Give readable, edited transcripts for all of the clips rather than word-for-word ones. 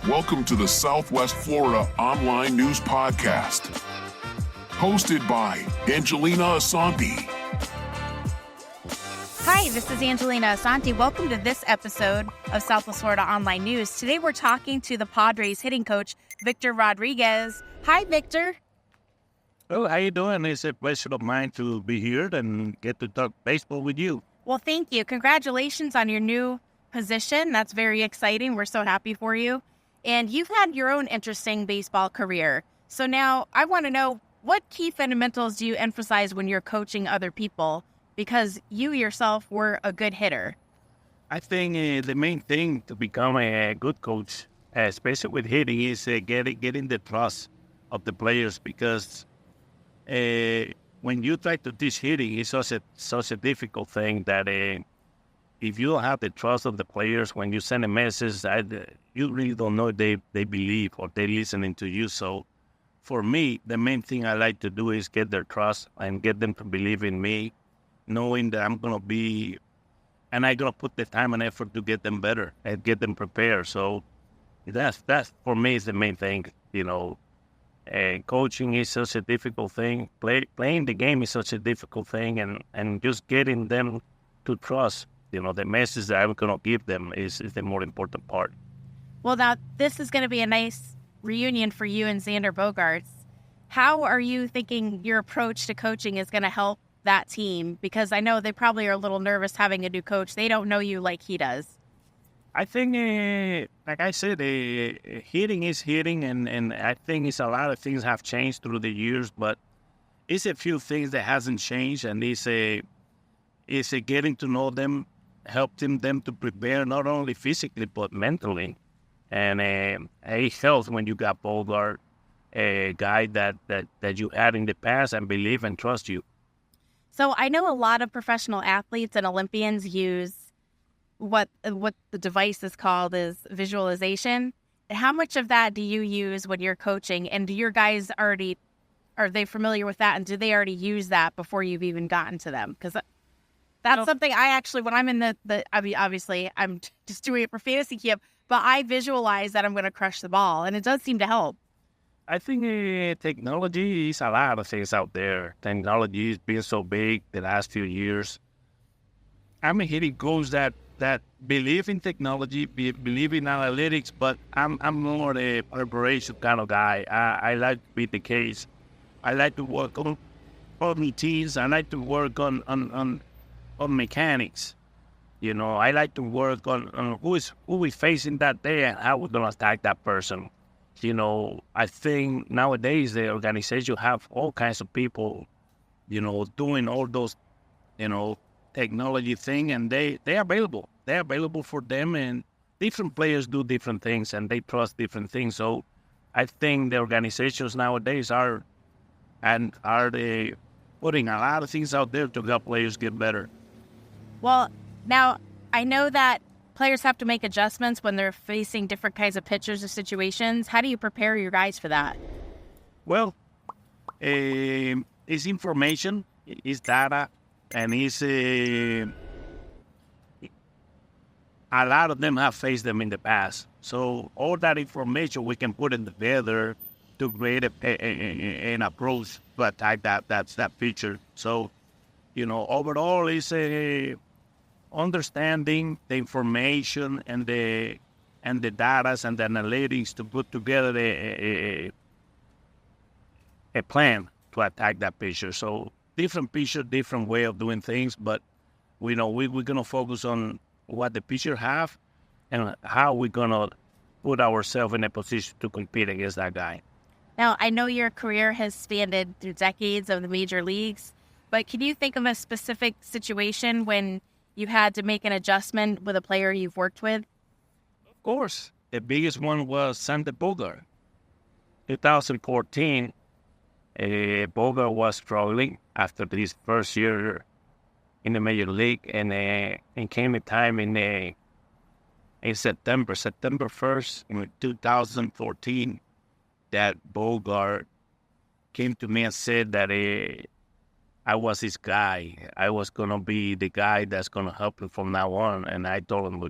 Welcome to the Southwest Florida Online News Podcast, hosted by Angelina Asante. Hi, this is Angelina Asante. Welcome to this episode of Southwest Florida Online News. Today we're talking to the Padres hitting coach, Victor Rodriguez. Hi, Victor. Oh, how you doing? It's a pleasure of mine to be here and get to talk baseball with you. Well, thank you. Congratulations on your new position. That's very exciting. We're so happy for you. And you've had your own interesting baseball career. So now I want to know, what key fundamentals do you emphasize when you're coaching other people? Because you yourself were a good hitter. I think the main thing to become a good coach, especially with hitting, is getting the trust of the players. Because when you try to teach hitting, it's such a difficult thing that if you don't have the trust of the players, when you send a message, you really don't know if they believe or they're listening to you. So for me, the main thing I like to do is get their trust and get them to believe in me, knowing that I'm going to be, and I'm going to put the time and effort to get them better and get them prepared. So that's for me is the main thing, coaching is such a difficult thing. Playing the game is such a difficult thing, and just getting them to trust, the message that I'm going to give them is the more important part. Well, now this is going to be a nice reunion for you and Xander Bogaerts. How are you thinking your approach to coaching is going to help that team? Because I know they probably are a little nervous having a new coach. They don't know you like he does. I think, like I said, hitting is hitting, and I think it's a lot of things have changed through the years, but it's a few things that hasn't changed, and it's getting to know them, helping them to prepare not only physically but mentally. And it helps when you got Bogart, a guy that you had in the past and believe and trust you. So I know a lot of professional athletes and Olympians use what the device is called is visualization. How much of that do you use when you're coaching? And do your guys are they familiar with that? And do they already use that before you've even gotten to them? Because that's something I actually, when I'm in obviously I'm just doing it for fantasy camp, but I visualize that I'm going to crush the ball, and it does seem to help. I think technology is a lot of things out there. Technology has been so big the last few years. I'm a hitting coach that believe in technology, believe in analytics, but I'm more a preparation kind of guy. I like to be the case. I like to work on routines. I like to work on mechanics. I like to work on who we facing that day and how we're gonna attack that person. I think nowadays the organization have all kinds of people, doing all those, technology thing, and they're available. They're available for them, and different players do different things, and they trust different things. So I think the organizations nowadays are they putting a lot of things out there to help players get better. Well, now I know that players have to make adjustments when they're facing different kinds of pitchers or situations. How do you prepare your guys for that? Well, it's information, it's data, and it's a lot of them have faced them in the past. So all that information we can put it together to create an approach to attack that feature. So, overall, it's understanding the information and the data and the analytics to put together a plan to attack that pitcher. So different pitcher, different way of doing things, but we're gonna focus on what the pitcher have and how we're gonna put ourselves in a position to compete against that guy. Now, I know your career has spanned through decades of the major leagues, but can you think of a specific situation when you had to make an adjustment with a player you've worked with? Of course. The biggest one was Xander Bogaerts. 2014, Bogaerts was struggling after his first year in the major league, and it came a time in September 1st, in 2014, that Bogaerts came to me and said that I was his guy. I was going to be the guy that's going to help him from now on. And I told him,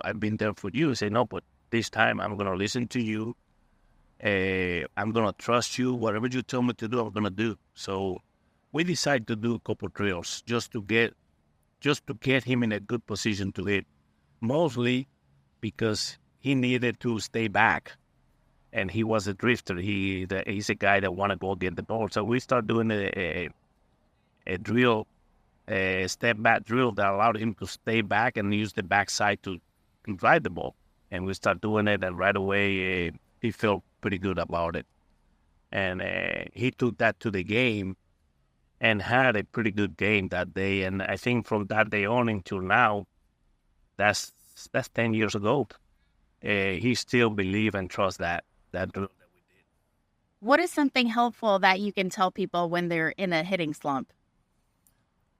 I've been there for you. He said, no, but This time I'm going to listen to you. I'm going to trust you. Whatever you tell me to do, I'm going to do. So we decided to do a couple drills just to get him in a good position to hit, mostly because he needed to stay back. And he was a drifter. He's a guy that want to go get the ball. So we start doing a drill, a step back drill that allowed him to stay back and use the backside to drive the ball. And we start doing it, and right away he felt pretty good about it. And he took that to the game and had a pretty good game that day. And I think from that day on until now, that's 10 years ago. He still believes and trusts that drill that we did. What is something helpful that you can tell people when they're in a hitting slump?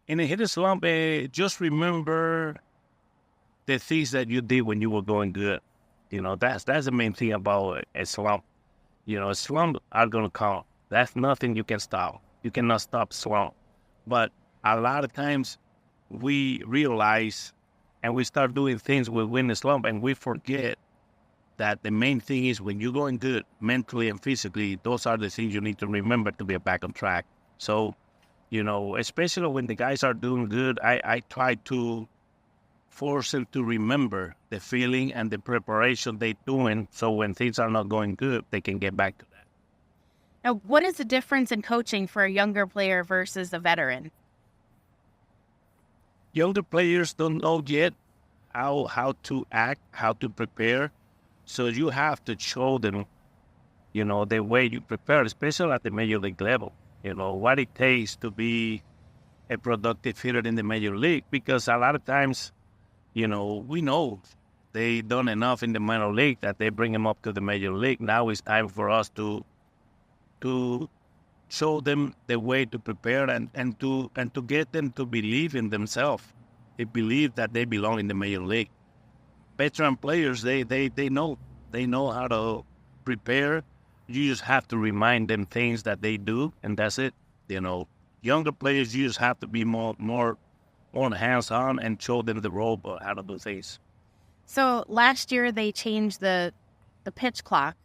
In a hitting slump, just remember the things that you did when you were going good. That's the main thing about a slump. A slump are going to come. That's nothing you can stop. You cannot stop slump. But a lot of times we realize and we start doing things within the slump, and we forget that the main thing is when you're going good mentally and physically, those are the things you need to remember to get back on track. So, especially when the guys are doing good, I try to force them to remember the feeling and the preparation they're doing, so when things are not going good, they can get back to that. Now, what is the difference in coaching for a younger player versus a veteran? Younger players don't know yet how to act, how to prepare. So you have to show them, the way you prepare, especially at the major league level, what it takes to be a productive hitter in the major league. Because a lot of times, we know they done enough in the minor league that they bring them up to the major league. Now it's time for us to show them the way to prepare and to get them to believe in themselves. They believe that they belong in the major league. Veteran players, they know how to prepare. You just have to remind them things that they do, and that's it. Younger players, you just have to be more hands-on and show them the rope of how to do things. So last year they changed the pitch clock,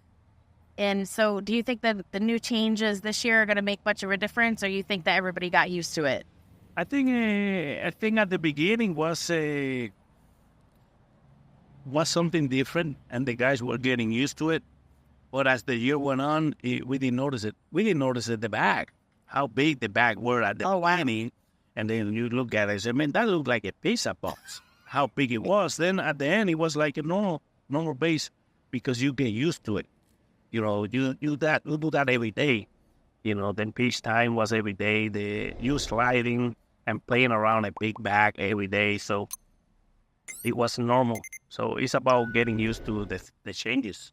and so do you think that the new changes this year are going to make much of a difference, or you think that everybody got used to it? I think at the beginning was something different, and the guys were getting used to it. But as the year went on, we didn't notice it. We didn't notice the bag, how big the bag were at the beginning. And then you look at it and say, man, that looked like a pizza box, how big it was. Then at the end, it was like a normal base, because you get used to it. You do that every day. Then pitch time was every day. You sliding and playing around a big bag every day. So it was normal. So it's about getting used to the changes.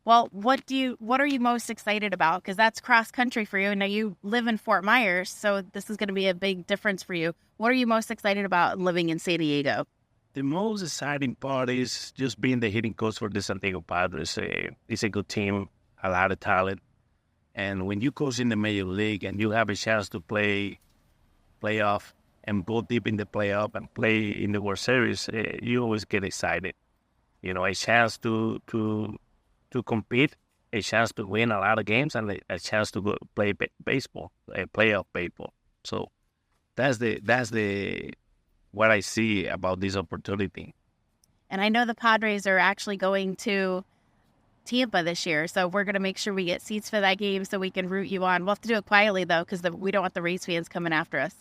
Well, what are you most excited about? Because that's cross country for you. Now you live in Fort Myers, so this is going to be a big difference for you. What are you most excited about living in San Diego? The most exciting part is just being the hitting coach for the San Diego Padres. It's a good team, a lot of talent. And when you coach in the major league and you have a chance to play playoff and go deep in the playoff and play in the World Series, you always get excited. A chance to compete, a chance to win a lot of games, and a chance to go play baseball, playoff baseball. So that's what I see about this opportunity. And I know the Padres are actually going to Tampa this year, so we're going to make sure we get seats for that game so we can root you on. We'll have to do it quietly, though, because we don't want the Rays fans coming after us.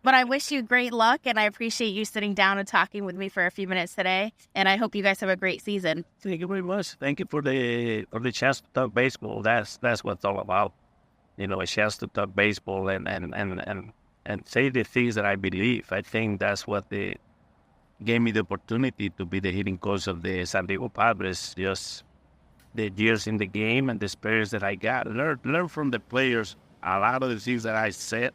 But I wish you great luck, and I appreciate you sitting down and talking with me for a few minutes today, and I hope you guys have a great season. Thank you very much. Thank you for the chance to talk baseball. That's what it's all about. A chance to talk baseball and say the things that I believe. I think that's what gave me the opportunity to be the hitting coach of the San Diego Padres. Just the years in the game and the experience that I got. Learn from the players. A lot of the things that I said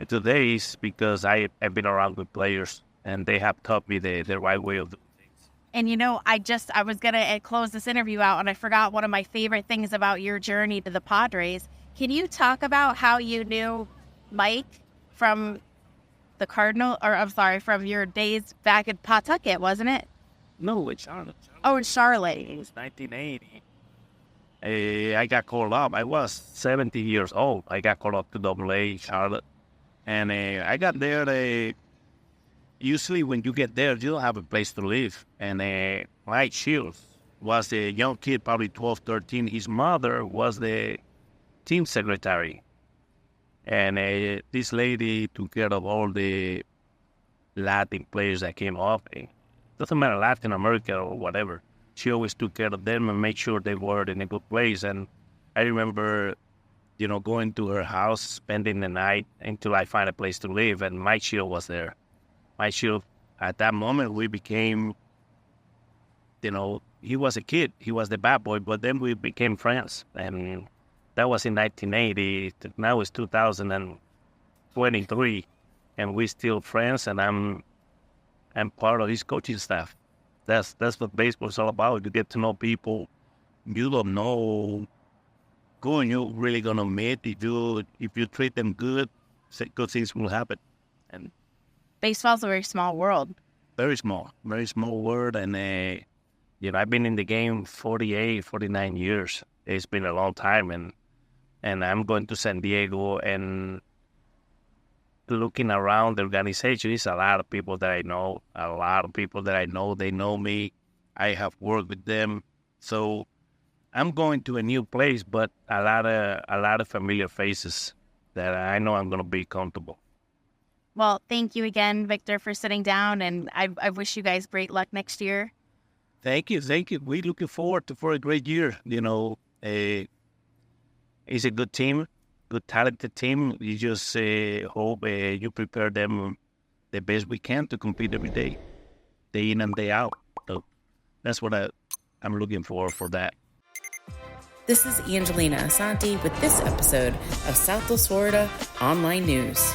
today is because I've been around with players, and they have taught me the right way of doing things. And I was going to close this interview out, and I forgot one of my favorite things about your journey to the Padres. Can you talk about how you knew Mike from the from your days back at Pawtucket, wasn't it? No, it's Charlotte. Oh, in Charlotte. It was 1980. I got called up. I was 70 years old. I got called up to AA Charlotte. And I got there. Usually when you get there, you don't have a place to live. And Mike Shields was a young kid, probably 12, 13. His mother was the team secretary. And this lady took care of all the Latin players that came up. Doesn't matter, Latin America or whatever. She always took care of them and made sure they were in a good place. And I remember, going to her house, spending the night until I find a place to live. And Mike Shield was there. Mike Shield, at that moment, we became, he was a kid. He was the bad boy, but then we became friends. And that was in 1980. Now it's 2023, and we're still friends. And I'm part of his coaching staff. That's what baseball is all about. You get to know people. You don't know who you're really gonna meet. If you treat them good things will happen. And Baseball's a very small world. very small world. And I've been in the game 48, 49 years. It's been a long time, and I'm going to San Diego and looking around the organization. It's a lot of people that I know. They know me. I have worked with them. So I'm going to a new place, but a lot of familiar faces that I know I'm going to be comfortable. Well, thank you again, Victor, for sitting down, and I wish you guys great luck next year. Thank you. We're looking forward for a great year. It's a good team, good talented team. You just hope you prepare them the best we can to compete every day in and day out. So that's what I'm looking for that. This is Angelina Asante with this episode of Southwest Florida Online News.